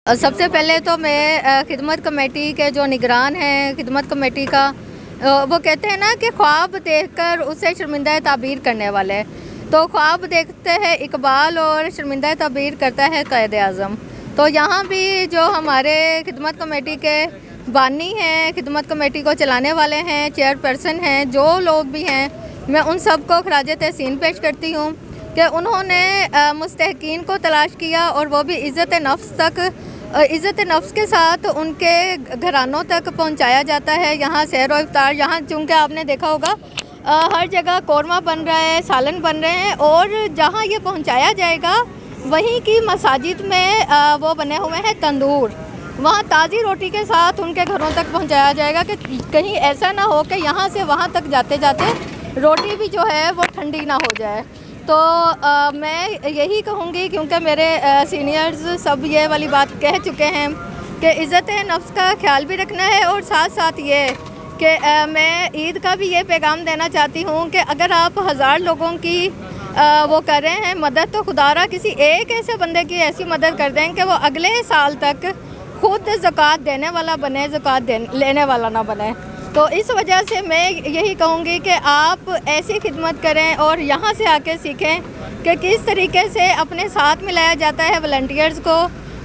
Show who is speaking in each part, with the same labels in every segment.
Speaker 1: सबसे पहले तो मैं खिदमत कमेटी के जो निगरान हैं खिदमत कमेटी का वो कहते हैं ना कि ख्वाब देखकर उसे शर्मिंदा ताबीर करने वाले, तो ख्वाब देखते हैं इकबाल और शर्मिंदा ताबीर करता है क़ायद आज़म। तो यहाँ भी जो हमारे खिदमत कमेटी के बानी हैं, खिदमत कमेटी को चलाने वाले हैं, चेयरपर्सन हैं, जो लोग भी हैं, मैं उन सब को खराज तहसीन पेश करती हूँ कि उन्होंने मुस्तहकीन को तलाश किया और वो भी इज़्ज़त नफ्स के साथ उनके घरानों तक पहुंचाया जाता है। यहाँ सैर व इफ्तार, यहाँ चूँकि आपने देखा होगा हर जगह कौरमा बन रहा है, सालन बन रहे हैं, और जहाँ ये पहुंचाया जाएगा वहीं की मसाजिद में वो बने हुए हैं तंदूर, वहाँ ताज़ी रोटी के साथ उनके घरों तक पहुंचाया जाएगा कि कहीं ऐसा ना हो कि यहाँ से वहाँ तक जाते जाते रोटी भी जो है वो ठंडी ना हो जाए। तो मैं यही कहूँगी, क्योंकि मेरे सीनियर्स सब ये वाली बात कह चुके हैं कि इज़्ज़त नफ्स का ख्याल भी रखना है, और साथ साथ ये कि मैं ईद का भी ये पैगाम देना चाहती हूँ कि अगर आप 1000 लोगों की वो कर रहे हैं मदद, तो खुदारा किसी एक ऐसे बंदे की ऐसी मदद कर दें कि वो अगले साल तक खुद ज़कात देने वाला बने, ज़कात लेने वाला ना बने। तो इस वजह से मैं यही कहूँगी कि आप ऐसी खिदमत करें और यहाँ से आके सीखें कि किस तरीके से अपने साथ मिलाया जाता है वॉलंटियर्स को,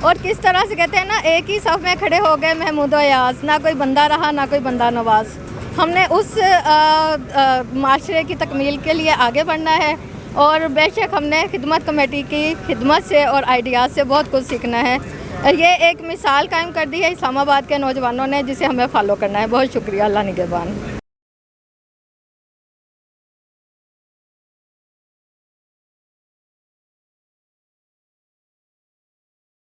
Speaker 1: और किस तरह से कहते हैं ना, एक ही सफ़ में खड़े हो गए महमूद व यास, ना कोई बंदा रहा ना कोई बंदा नवाज। हमने उस माशरे की तकमील के लिए आगे बढ़ना है, और बेशक हमने खिदमत कमेटी की खिदमत से और आइडियाज़ से बहुत कुछ सीखना है। ये एक मिसाल कायम कर दी है इस्लामाबाद के नौजवानों ने, जिसे हमें फॉलो करना है। बहुत शुक्रिया, अल्लाह निगहबान।